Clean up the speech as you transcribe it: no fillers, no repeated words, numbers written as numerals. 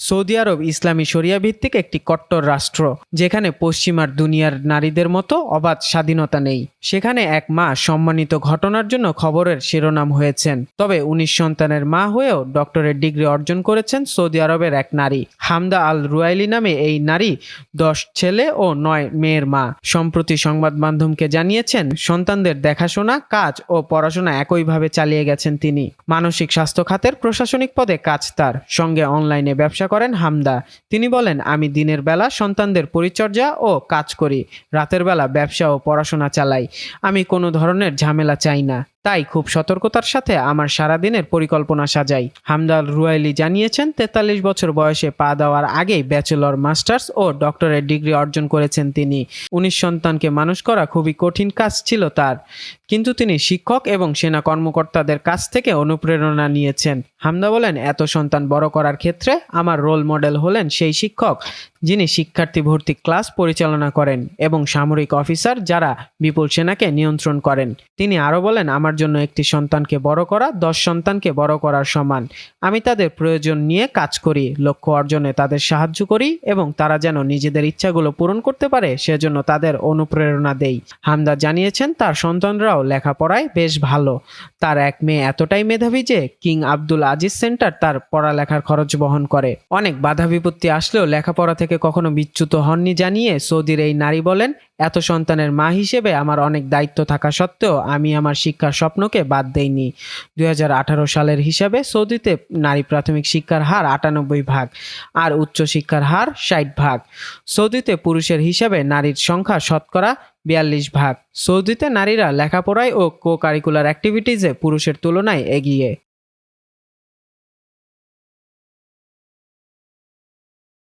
Saudi আরব ইসলামী শরিয়া ভিত্তিক একটি কট্টর রাষ্ট্র, যেখানে পশ্চিমার দুনিয়ার নারীদের মতো অবাধ স্বাধীনতা নেই। সেখানে এক মা সম্মানিত ঘটনার জন্য খবরের শিরোনাম হয়েছেন। তবে 19 সন্তানের মা হয়েও ডক্টরেট ডিগ্রি অর্জন করেছেন সৌদি আরবের এক নারী। হামদা আল রুয়াইলি নামে এই নারী 10 ছেলে ও 9 মেয়ের মা। সম্প্রতি সংবাদ মাধ্যমকে জানিয়েছেন, সন্তানদের দেখাশোনা, কাজ ও পড়াশোনা একইভাবে চালিয়ে গেছেন তিনি। মানসিক স্বাস্থ্য খাতের প্রশাসনিক পদে কাজ তার। সঙ্গে অনলাইনে ব্যবসা করেন হামদা। তিনি বলেন, আমি দিনের বেলা সন্তানদের পরিচর্যা ও কাজ করি, রাতের বেলা ব্যবসা ও পড়াশোনা চালাই। আমি কোনো ধরনের ঝামেলা চাই না, তাই খুব সতর্কতার সাথে আমার সারাদিনের পরিকল্পনা সাজাই। হামদা আল রুয়াইলি জানিয়েছেন, 43 বছর বয়সে পা দেওয়ার আগেই ব্যাচেলর, মাস্টার্স ও ডক্টরেট ডিগ্রি অর্জন করেছেন তিনি। 19 সন্তানকে মানুষ করা খুবই কঠিন কাজ ছিল তার, কিন্তু তিনি শিক্ষক এবং সেনা কর্মকর্তাদের কাছ থেকে অনুপ্রেরণা নিয়েছেন। হামদা বলেন, এত সন্তান বড় করার ক্ষেত্রে আমার রোল মডেল হলেন সেই শিক্ষক যিনি শিক্ষার্থী ভর্তি ক্লাস পরিচালনা করেন এবং সামরিক অফিসার যারা বিপুল সেনাকে নিয়ন্ত্রণ করেন। তিনি আরও বলেন, আমার জন্য একটি সন্তানকে বড় করা 10 সন্তানকে বড় করার সমান। আমি তাদের প্রয়োজন নিয়ে কাজ করি, লক্ষ্য অর্জনে তাদের সাহায্য করি এবং তারা যেন নিজেদের ইচ্ছাগুলো পূরণ করতে পারে সেজন্য তাদের অনুপ্রেরণা দেই। হামদা জানিয়েছেন, তার সন্তানরাও লেখাপড়ায় বেশ ভালো। তার এক মেয়ে এতটাই মেধাবী যে কিং আব্দুল আজিজ সেন্টার তার পড়ালেখার খরচ বহন করে। অনেক বাধা বিপত্তি আসলেও লেখাপড়া থেকে কখনো বিচ্যুত হননি জানিয়ে সৌদির এই নারী বলেন, এত সন্তানের মা হিসেবে আমার অনেক দায়িত্ব থাকা সত্ত্বেও আমি আমার শিক্ষার স্বপ্নকে বাদ দেইনি। 2018 সালের হিসাবে সৌদিতে নারী প্রাথমিক শিক্ষার হার 98% আর উচ্চ শিক্ষার হার 60%। সৌদিতে পুরুষের হিসাবে নারীর সংখ্যা শতকরা 42%। সৌদিতে নারীরা লেখাপড়ায় ও কো কারিকুলার অ্যাক্টিভিটিসে পুরুষের তুলনায় এগিয়ে।